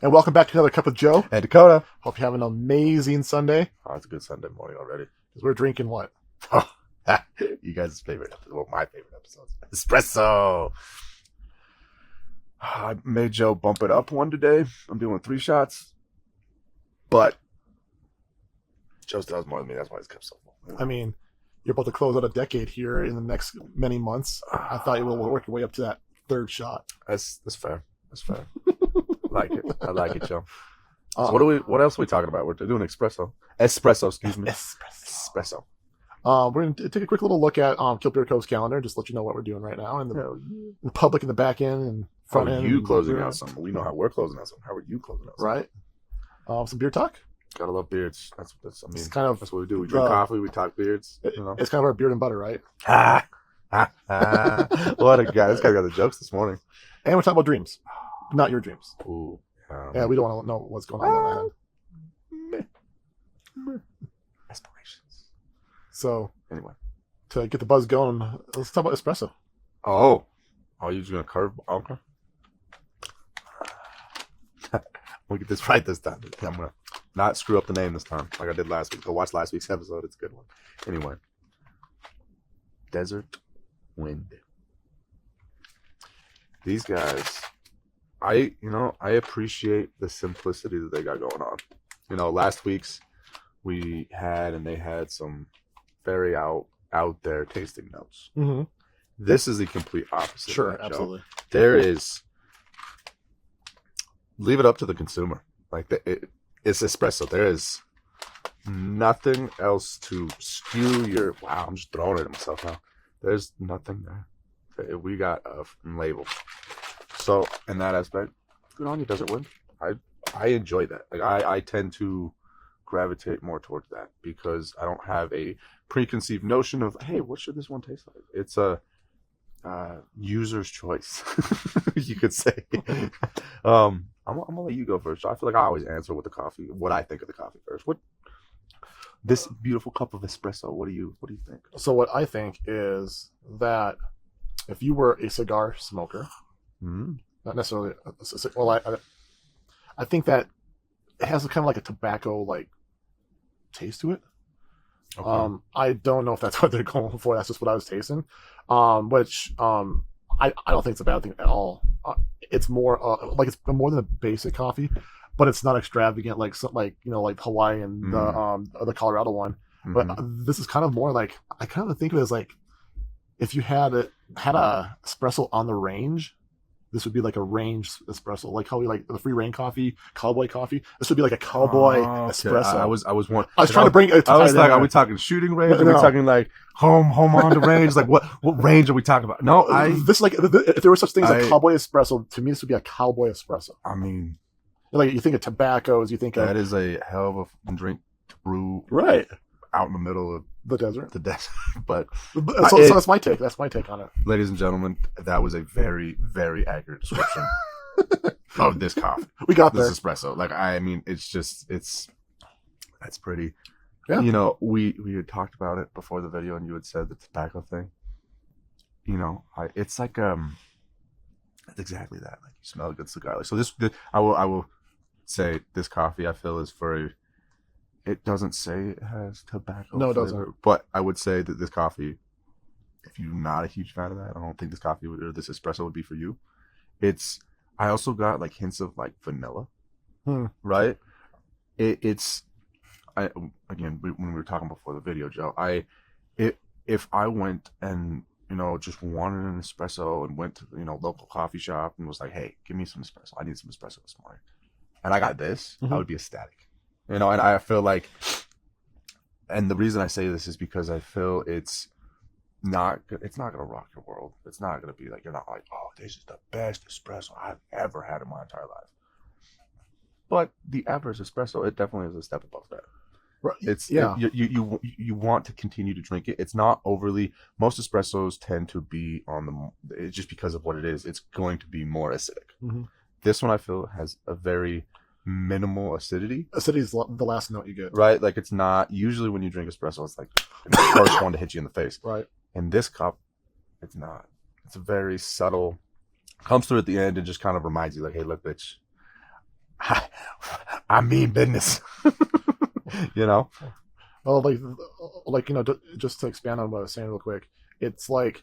And welcome back to another Cup with Joe and Dakota. Hope you have an amazing Sunday. Oh, it's a good Sunday morning already. Because we're drinking what? You guys' favorite episode. Well, my favorite episodes. Espresso. I made Joe bump it up one today. I'm doing 3 shots. But Joe still has more than me. That's why he's kept so full. I mean, you're about to close out a decade here in the next many months. I thought you would work your way up to that 3rd shot. That's fair. That's fair. I like it, Joe. So what else are we talking about? We're doing espresso, excuse me. Espresso. We're going to take a quick little look at Kilt Beard Co's calendar, just let you know what we're doing right now. And the public in the back end and front end. You closing out something. We know how we're closing out something. How are you closing out something? Right. Some beer talk. Gotta love beards. That's it's kind of, that's what we do. We drink coffee, we talk beards. You know? It's kind of our beard and butter, right? What a guy. This guy got the jokes this morning. And we're talking about dreams. Not your dreams. Ooh. Yeah, we don't want to know what's going on in my head. Aspirations. So, anyway, to get the buzz going, let's talk about espresso. Oh, you're just going to curve? Okay. We'll get this right this time. I'm going to not screw up the name this time like I did last week. Go watch last week's episode. It's a good one. Anyway. Desert Wind. These guys, I appreciate the simplicity that they got going on. You know, last week's they had some very out there tasting notes. Mm-hmm. This is the complete opposite. Sure, absolutely. There is, leave it up to the consumer. Like it's espresso. There is nothing else to skew your. Wow, I'm just throwing it at myself now. There's nothing there. We got a label. So in that aspect, good on you, Desert Wind. I enjoy that. Like I tend to gravitate more towards that because I don't have a preconceived notion of, hey, what should this one taste like? It's a user's choice, you could say. I'm gonna let you go first. I feel like I always answer with the coffee, what I think of the coffee first. This beautiful cup of espresso, what do you think? So what I think is that if you were a cigar smoker, not necessarily, I think that it has kind of like a tobacco like taste to it. Okay. I don't know if that's what they're going for. That's just what I was tasting. Which I don't think it's a bad thing at all. It's more like it's more than a basic coffee, but it's not extravagant like Hawaii and the Colorado one. Mm-hmm. But this is kind of more like, I kind of think of it as like if you had a espresso on the range. This would be like a range espresso, like how we like the free reign coffee, cowboy coffee. This would be like a cowboy espresso. I was trying to bring it. I was like, are we talking shooting range? Are we talking like home on the range? Like what range are we talking about? No, this like if there were such things like cowboy espresso, to me this would be a cowboy espresso. I mean, like you think of tobaccos, you think that is a hell of a drink to brew, right? Out in the middle of the desert. But so that's my take. That's my take on it. Ladies and gentlemen, that was a very, very accurate description of this coffee. We got there. This espresso. Like, I mean, that's pretty. Yeah. You know, we had talked about it before the video, and you had said the tobacco thing. You know, it's like it's exactly that. Like you smell a good cigar. Like, so I will say this coffee I feel is for it doesn't say it has tobacco. No, it flavor, doesn't. But I would say that this coffee, if you're not a huge fan of that, I don't think this coffee or this espresso would be for you. I also got like hints of like vanilla, right? Again, when we were talking before the video, Joe, if I went and just wanted an espresso and went to local coffee shop and was like, hey, give me some espresso. I need some espresso this morning, and I got this, I would be ecstatic. And I feel like, and the reason I say this is because I feel it's not going to rock your world. It's not going to be like, you're not like, oh, this is the best espresso I've ever had in my entire life. But the average espresso, it definitely is a step above that. Right. You want to continue to drink it. It's not overly, most espressos tend to be just because of what it is, it's going to be more acidic. Mm-hmm. This one I feel has a very minimal acidity. Acidity is the last note you get. Right? Like it's not, usually when you drink espresso, it's like the first one to hit you in the face. Right. In this cup, it's not. It's a very subtle, comes through at the end and just kind of reminds you like, hey, look, bitch, I mean business. You know? Well, like just to expand on what I was saying real quick, it's like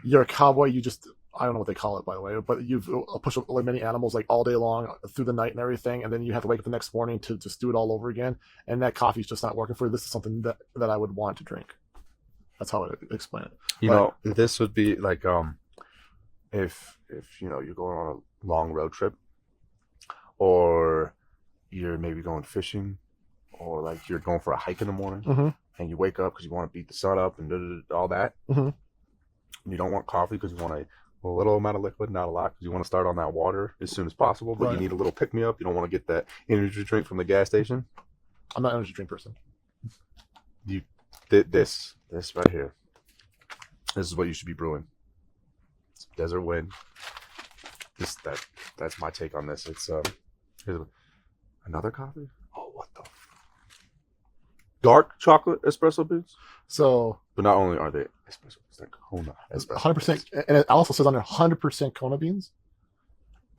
you're a cowboy. You just I don't know what they call it, by the way, but you've pushed like many animals like all day long through the night and everything, and then you have to wake up the next morning to just do it all over again, and that coffee's just not working for you. This is something that I would want to drink. That's how I would explain it. You know, this would be like if you're going on a long road trip, or you're maybe going fishing, or like you're going for a hike in the morning, and you wake up because you want to beat the sun up and all that. You don't want coffee because you want a little amount of liquid, not a lot, because you want to start on that water as soon as possible, but you need a little pick-me-up. You don't want to get that energy drink from the gas station. I'm not an energy drink person. You did this right here. This is what you should be brewing. It's Desert Wind. That's my take on this. It's here's another coffee. Oh, what the dark chocolate espresso beans. So, but not only are they espresso, it's like Kona espresso. 100%, and it also says on there 100% Kona beans.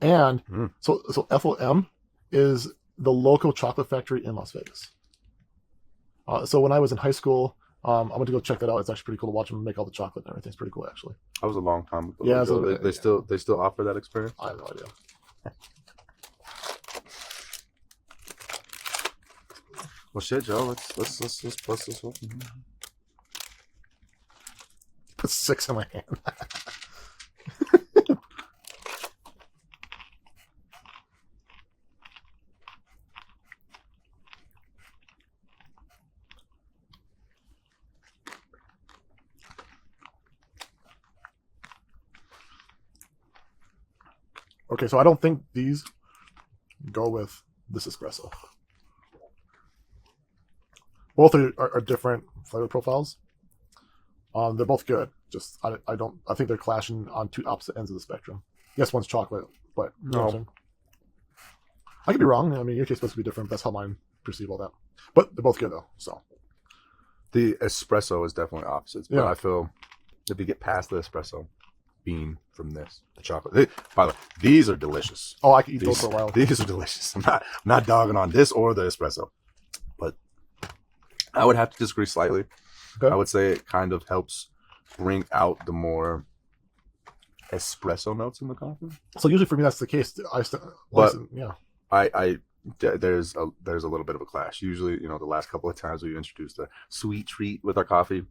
And so FOM is the local chocolate factory in Las Vegas. So when I was in high school, I went to go check that out. It's actually pretty cool to watch them make all the chocolate and everything. It's pretty cool, actually. That was a long time ago. Yeah, so they still offer that experience. I have no idea. Well, shit, Joe. Let's bust this open. Put 6 in my hand. Okay, so I don't think these go with this espresso. Both are different flavor profiles. They're both good. Just I think they're clashing on two opposite ends of the spectrum. Yes, one's chocolate, but no. I could be wrong. I mean, your taste buds could be different. That's how mine perceive all that. But they're both good though. So the espresso is definitely opposites. But I feel if you get past the espresso bean from this, the chocolate. By the way, these are delicious. Oh, I could eat those for a while. These are delicious. I'm not dogging on this or the espresso, but I would have to disagree slightly. Okay. I would say it kind of helps bring out the more espresso notes in the coffee. So usually for me that's the case. There's a little bit of a clash. Usually, the last couple of times we introduced a sweet treat with our coffee,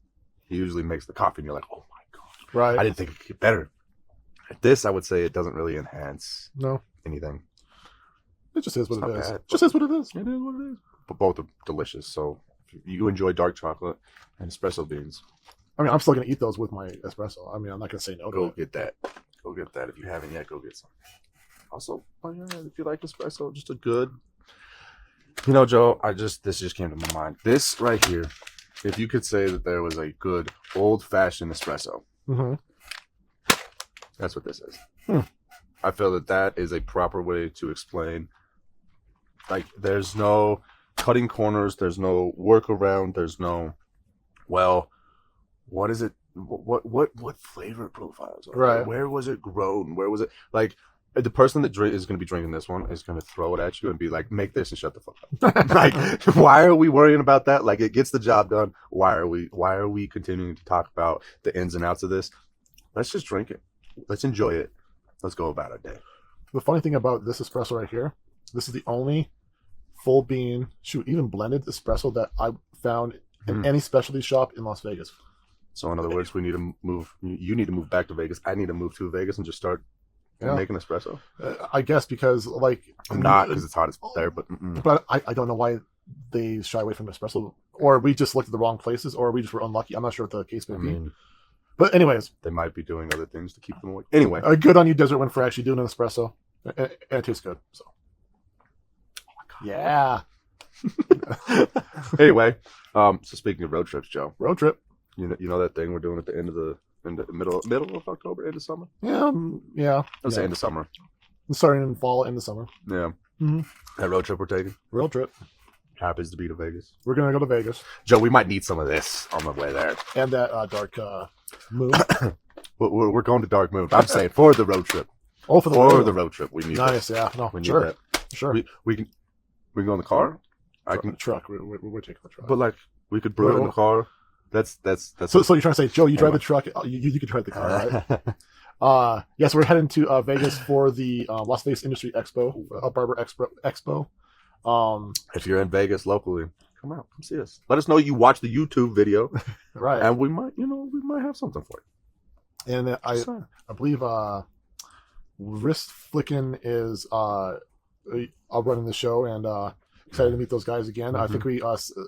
he usually makes the coffee and you're like, oh my god, right? I didn't think it could get better. This, I would say, it doesn't really enhance anything. It just is what it is. Just is what it is. It is what it is. But both are delicious. So if you enjoy dark chocolate and espresso beans, I mean, I'm still gonna eat those with my espresso. I mean, I'm not gonna say no. Go get that. Go get that. If you haven't yet, go get some. Also, if you like espresso, just a good. Joe, this just came to my mind. This right here, if you could say that there was a good old-fashioned espresso, that's what this is. I feel that is a proper way to explain. Like, there's no cutting corners. There's no workaround. There's no, what is it? What flavor profiles? Right. Where was it grown? Where was it? Like, the person that is going to be drinking this one is going to throw it at you and be like, make this and shut the fuck up. Like, why are we worrying about that? Like, it gets the job done. Why are we continuing to talk about the ins and outs of this? Let's just drink it. Let's enjoy it. Let's go about our day. The funny thing about this espresso right here, this is the only full bean, even blended espresso that I found in any specialty shop in Las Vegas. So in other words, we need to move. You need to move back to Vegas. I need to move to Vegas and just start making espresso. I guess because I'm not, because it's hot as there. But I don't know why they shy away from espresso, or we just looked at the wrong places, or we just were unlucky. I'm not sure what the case may be. But anyways, they might be doing other things to keep them away. Anyway, good on you, Desert Wind, for actually doing an espresso, and it tastes good. So, yeah. Anyway, so speaking of road trips, Joe, road trip. You know that thing we're doing at the end of in the middle of October, end of summer. Yeah. Let's say end of summer. Starting in fall, end of summer. Yeah. That road trip we're taking. Road trip. Happens to be to Vegas. We're gonna go to Vegas. Joe, we might need some of this on the way there. And that dark moon. We're going to Dark Moon. I'm saying for the road trip. Oh, for the road trip, we need nice. that. Yeah, no, we need sure. that. Sure. We can. We can go in the car. I can truck. We're taking the truck. But like, we could brew it in the car. That's. So you're trying to say, Joe, you drive the truck. You can drive the car, right? Yes, we're heading to Vegas for the Las Vegas Industry Expo, Barber Expo. If you're in Vegas locally, come out, come see us. Let us know you watch the YouTube video, right? And we might have something for you. And I believe Wrist Flickin' is running the show, and excited to meet those guys again. I think we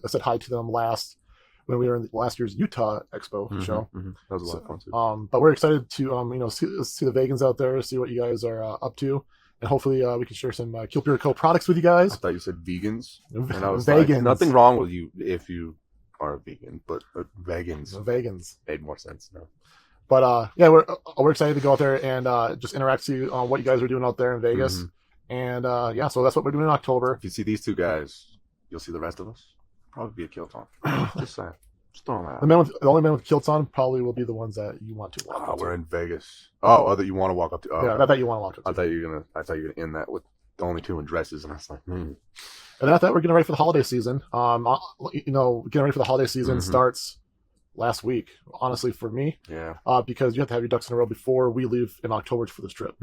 said hi to them when we were in last year's Utah Expo show. That was a lot of fun too. But we're excited to see the vegans out there, see what you guys are up to, and hopefully we can share some Kilt Beard Co products with you guys. I thought you said vegans, and I was vegans. Like, nothing wrong with you if you are a vegan, but vegans made more sense now. But yeah, we're excited to go out there and just interact, see what you guys are doing out there in Vegas. And yeah, so that's what we're doing in October. If you see these two guys, you'll see the rest of us. Probably be a kilt on. Just saying. Just throwing that out. The only men with kilts on probably will be the ones that you want to walk up to. We're in Vegas. Oh, that you want to walk up to. Oh, yeah, not that you want to walk up to. I thought you were gonna end that with the only two in dresses, and I was like, And then after that, we're getting ready for the holiday season. Getting ready for the holiday season starts last week. Honestly, for me, because you have to have your ducks in a row before we leave in October for this trip.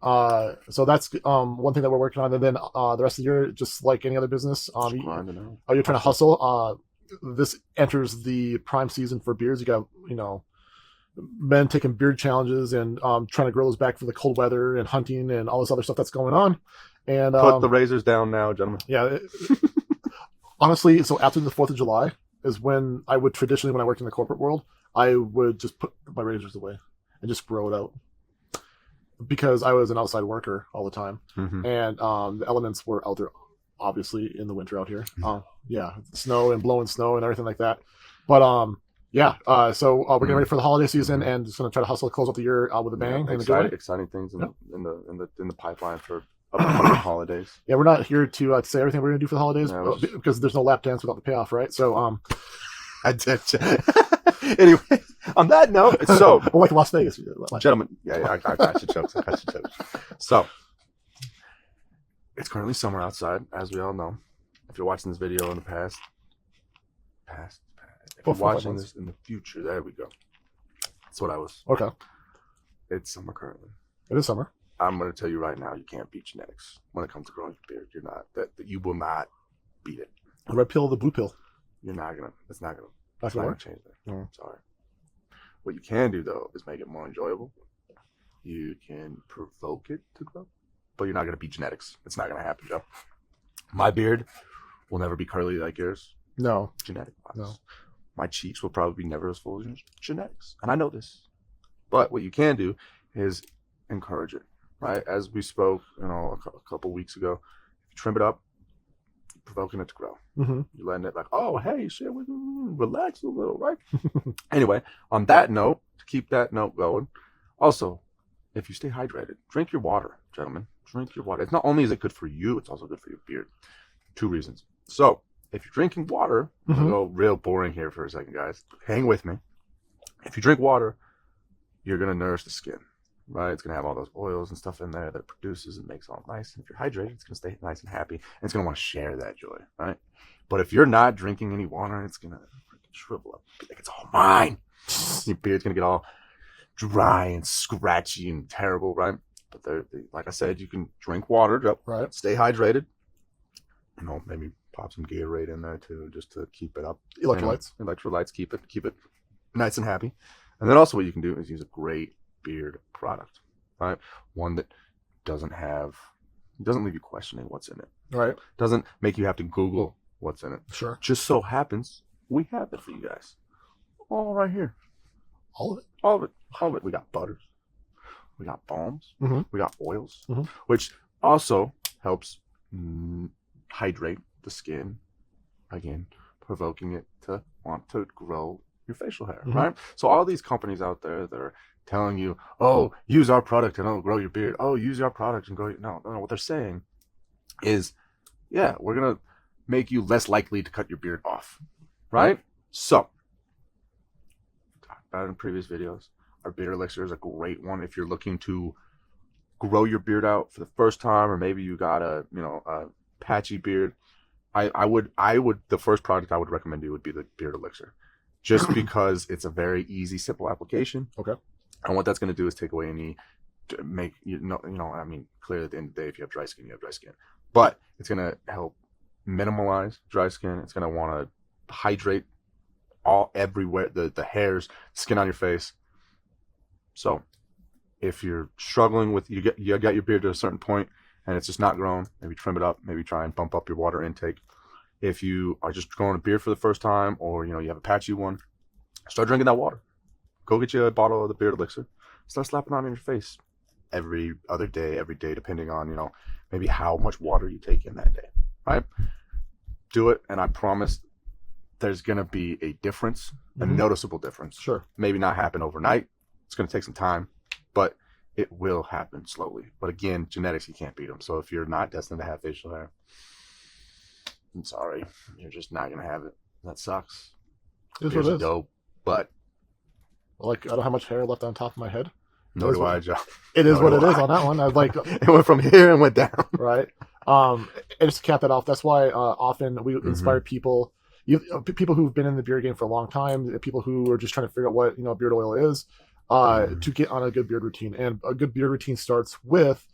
So that's one thing that we're working on, and then the rest of the year, just like any other business, you're trying to hustle. This enters the prime season for beards. You got men taking beard challenges and trying to grow those back for the cold weather and hunting and all this other stuff that's going on. And put the razors down now, gentlemen. Yeah, honestly, so after the 4th of July is when I would traditionally, when I worked in the corporate world, I would just put my razors away and just grow it out. Because I was an outside worker all the time, and the elements were out there, obviously in the winter out here. Snow and blowing snow and everything like that. But so we're getting ready for the holiday season and just going to try to hustle to close out the year with a bang. Exciting things in the pipeline for upcoming holidays. Yeah, we're not here to say everything we're going to do for the holidays because there's no lap dance without the payoff, right? So I did. Anyway, on that note, so like Las Vegas, gentlemen. I got your jokes. So it's currently summer outside, as we all know. If you're watching this video in the past, if you're watching this in the future, there we go. That's what I was. Okay. It's summer currently. It is summer. I'm going to tell you right now, you can't beat genetics when it comes to growing your beard. You're not that you will not beat it. The red pill or the blue pill? You're not gonna. It's not gonna. That's not gonna change that. Sorry. What you can do though is make it more enjoyable. You can provoke it to grow, but you're not gonna beat genetics. It's not gonna happen, Joe. My beard will never be curly like yours. No. Genetic wise. No. My cheeks will probably be never as full as yours. Genetics, and I know this. But what you can do is encourage it, right? As we spoke, a couple weeks ago, if you trim it up, provoking it to grow. You're letting it like, oh, hey, shit, we can relax a little, right? Anyway, on that note, to keep that note going, also, if you stay hydrated, drink your water, gentlemen. Drink your water. It's not only is it good for you, it's also good for your beard. 2 reasons. So, if you're drinking water, I'm going to go real boring here for a second, guys. Hang with me. If you drink water, you're going to nourish the skin, right? It's going to have all those oils and stuff in there that it produces and makes it all nice. And if you're hydrated, it's going to stay nice and happy. And it's going to want to share that joy, right? But if you're not drinking any water, it's going to shrivel up. Be like, it's all mine. Your beard's going to get all dry and scratchy and terrible, right? But like I said, you can drink water, right? Stay hydrated. Maybe pop some Gatorade in there too, just to keep it up. Electrolytes, keep it nice and happy. And then also what you can do is use a great beard product, right? One that doesn't leave you questioning what's in it, right? Doesn't make you have to Google what's in it. Sure. Just so happens we have it for you guys, all right here. All of it. We got butters, we got balms, mm-hmm. we got oils, mm-hmm. which also helps hydrate the skin, again, provoking it to want to grow your facial hair, mm-hmm. right? So all these companies out there that are telling you, oh, use our product and it'll grow your beard. Oh, use our product and grow your... No. What they're saying is, yeah, we're going to make you less likely to cut your beard off, right? So, talked about it in previous videos. Our beard elixir is a great one if you're looking to grow your beard out for the first time, or maybe you got a patchy beard, I would the first product I would recommend you would be the Beard Elixir, just because it's a very easy, simple application. Okay. And what that's going to do is take away any I mean, clearly at the end of the day, if you have dry skin, you have dry skin, but it's going to help minimalize dry skin. It's going to want to hydrate everywhere, the hairs, skin on your face. So if you're struggling with, you got your beard to a certain point and it's just not grown, maybe trim it up, maybe try and bump up your water intake. If you are just growing a beard for the first time, or you have a patchy one, start drinking that water. Go get you a bottle of the Beard Elixir. Start slapping on your face every other day, every day, depending on, maybe how much water you take in that day, right? Do it, and I promise there's going to be a difference, a noticeable difference. Sure. Maybe not happen overnight. It's going to take some time, but it will happen slowly. But again, genetics, you can't beat them. So if you're not destined to have facial hair, I'm sorry. You're just not going to have it. That sucks. It's what it is. Dope, but... Like, I don't have much hair left on top of my head. Nor do I, Joe. It is what it is on that one. I was like... It went from here and went down. Right. And just to cap that off, that's why often we inspire people... people who've been in the beard game for a long time, people who are just trying to figure out what beard oil is, to get on a good beard routine. And a good beard routine starts with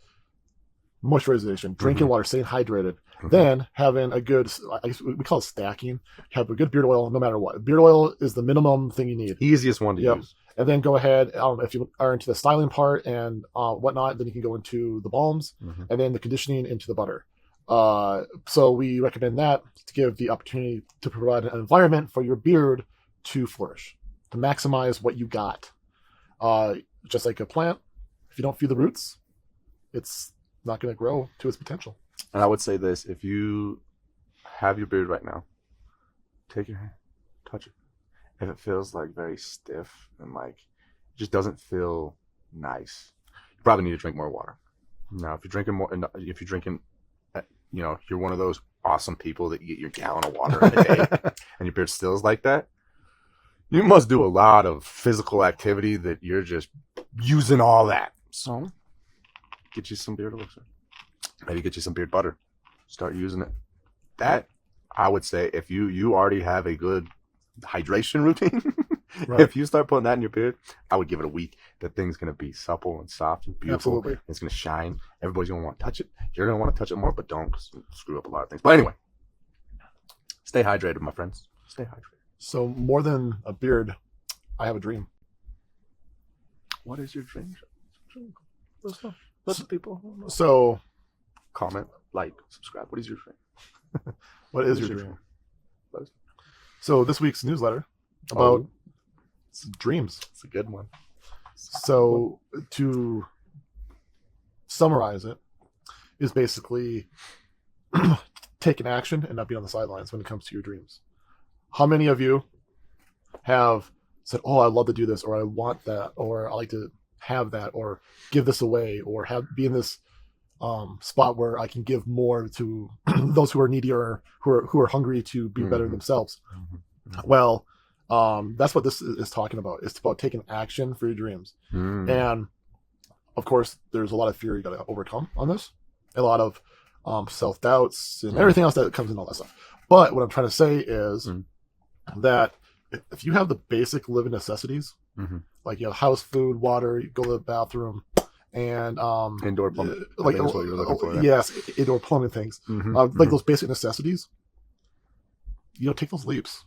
moisturization, drinking water, staying hydrated, then having a good, we call it stacking, have a good beard oil no matter what. Beard oil is the minimum thing you need. Easiest one to use. And then go ahead, if you are into the styling part and whatnot, then you can go into the balms, and then the conditioning into the butter. So we recommend that to give the opportunity to provide an environment for your beard to flourish, to maximize what you got. Just like a plant, if you don't feed the roots, it's not going to grow to its potential. And I would say this: if you have your beard right now, take your hand, touch it. If it feels like very stiff and like it just doesn't feel nice, you probably need to drink more water. Now, if you're drinking more, if you're drinking, you're one of those awesome people that you get your gallon of water in a day, and your beard still is like that, you must do a lot of physical activity that you're just using all that. So, get you some Beard Elixir. Maybe get you some beard butter. Start using it. That, I would say, if you already have a good hydration routine, right. If you start putting that in your beard, I would give it a week. That thing's going to be supple and soft and beautiful. Absolutely. It's going to shine. Everybody's going to want to touch it. You're going to want to touch it more, but don't, because it'll screw up a lot of things. But anyway, stay hydrated, my friends. Stay hydrated. So more than a beard, I have a dream. What is your dream? Let the people know. So, comment, like, subscribe. What is your dream? What is your dream? So this week's newsletter about dreams. It's a good one. So to summarize it, is basically taking action and not be on the sidelines when it comes to your dreams. How many of you have said, "Oh, I'd love to do this," or "I want that," or "I like to have that," or "give this away," or be in this spot where I can give more to those who are needy or who are hungry to be better themselves? Well, that's what this is talking about. It's about taking action for your dreams. And of course, there's a lot of fear you got to overcome on this, a lot of self-doubts and everything else that comes in all that stuff. But what I'm trying to say is that if you have the basic living necessities, like house, food, water, you go to the bathroom, and indoor plumbing, like that's what you're looking for there. Yes, indoor plumbing things, like those basic necessities. Take those leaps,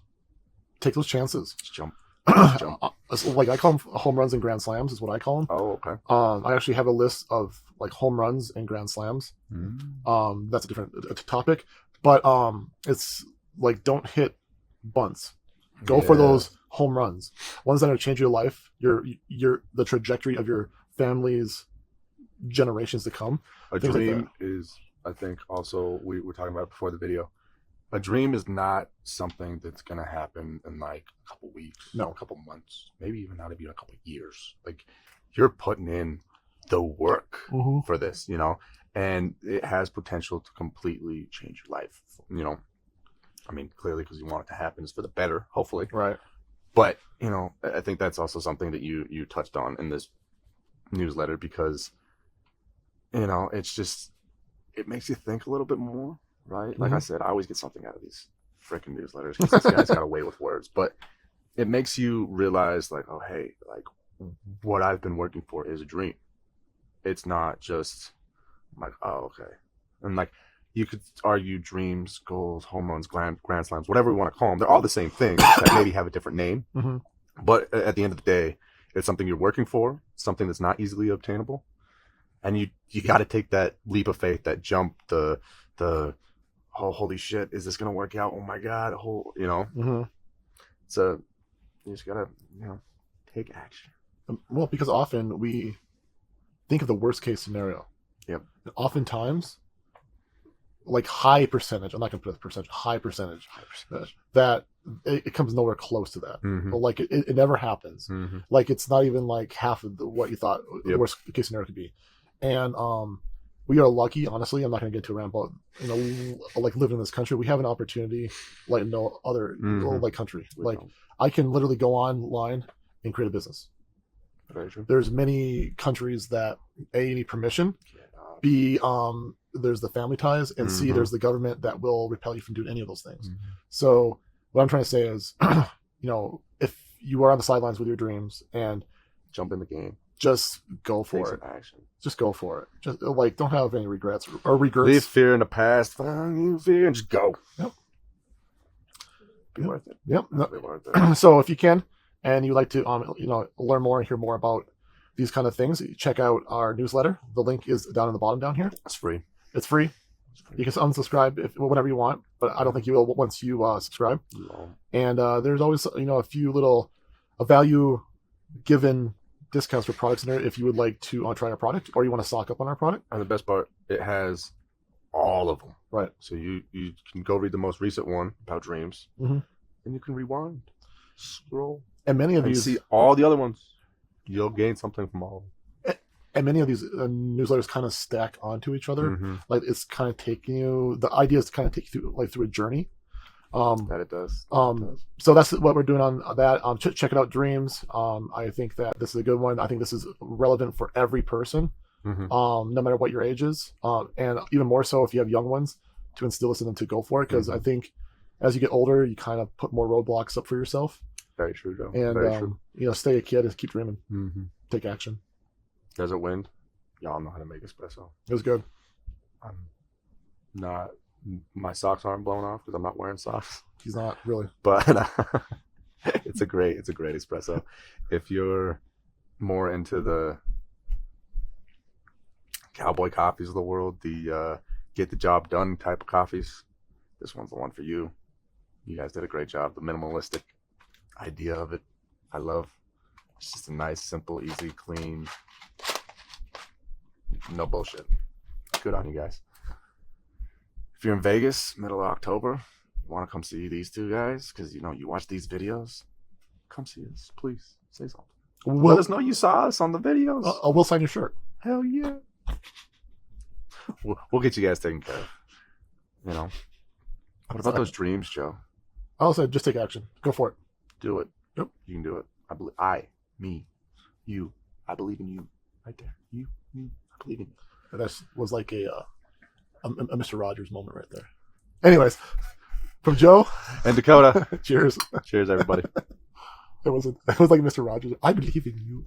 take those chances. Just jump. Like I call them home runs and grand slams is what I call them. Oh, okay. I actually have a list of like home runs and grand slams. That's a different topic, but it's like don't hit bunts. Go for those home runs, ones that are change your life, the trajectory of your family's generations to come. A dream is, I think, also we were talking about it before the video. A dream is not something that's going to happen in like a couple weeks, a couple months, maybe even not even a couple years. Like you're putting in the work for this, and it has potential to completely change your life. I mean, clearly because you want it to happen is for the better, hopefully. Right. But, I think that's also something that you touched on in this newsletter because, it's just, it makes you think a little bit more. right? Like I said, I always get something out of these freaking newsletters because this guy's got a way with words. But it makes you realize, like, oh, hey, like, what I've been working for is a dream. It's not just like, oh, okay. And like, you could argue dreams, goals, home runs, grand slams, whatever we want to call them. They're all the same thing that maybe have a different name. Mm-hmm. But at the end of the day, it's something you're working for, something that's not easily obtainable. And you got to take that leap of faith, that jump, the oh, holy shit, is this going to work out? Oh my God. You know, Mm-hmm. you just got to, take action. Well, because often we think of the worst case scenario. Yep. And oftentimes, like high percentage, I'm not going to put a percentage, high percentage, that it comes nowhere close to that. Mm-hmm. But like it never happens. Mm-hmm. Like it's not even like half of what you thought the Yep. worst case scenario could be. And we are lucky, honestly. I'm not going to get too around about like living in this country. We have an opportunity like no other like country. Like I can literally go online and create a business. Very true. There's many countries that A, need permission, B, there's the family ties, and C, there's the government that will repel you from doing any of those things. Mm-hmm. So what I'm trying to say is, if you are on the sidelines with your dreams and Jump in the game. just go Take for it. some action. Just go for it. Just like don't have any regrets or regrets. Leave fear in the past. Find you fear and just go. Yep. Be worth it. Yep. Be worth it. So if you can, and you like to learn more and hear more about these kind of things, check out our newsletter. The link is down in the bottom down here. It's free. It's free. You can unsubscribe whenever you want, but I don't think you will once you subscribe. No. And there's always a few little value given discounts for products in there if you would like to try our product or you want to stock up on our product. And the best part, it has all of them. Right. So you can go read the most recent one about dreams, and you can rewind, scroll, and many of and these see all the other ones. You'll gain something from all of them. And many of these newsletters kind of stack onto each other. Mm-hmm. Like it's kind of taking you. The idea is to kind of take you through a journey. That it does. So that's what we're doing on that. Check it out, Dreams. I think that this is a good one. I think this is relevant for every person, no matter what your age is, and even more so if you have young ones, to instill this in them to go for it. Because I think as you get older, you kind of put more roadblocks up for yourself. Very true, Joe. And Very true. stay a kid and keep dreaming. Mm-hmm. Take action. Desert Wind, y'all know how to make espresso. It was good. I'm not. My socks aren't blown off because I'm not wearing socks. He's not really, but it's a great espresso. If you're more into the cowboy coffees of the world, the get the job done type of coffees, this one's the one for you. You guys did a great job. The minimalistic idea of it, I love. It's just a nice, simple, easy, clean, no bullshit. Good on you guys. If you're in Vegas, middle of October, you want to come see these two guys because you watch these videos, come see us, please. Say something. Let us know you saw us on the videos. We'll sign your shirt. Hell yeah. We'll get you guys taken care of. What about those dreams, Joe? I also just take action. Go for it. Do it. Yep. You can do it. I believe. You. I believe in you. Right there. You. I believe in you. That was like a Mr. Rogers moment right there. Anyways, from Joe and Dakota. Cheers. Cheers, everybody. It was like Mr. Rogers. I believe in you.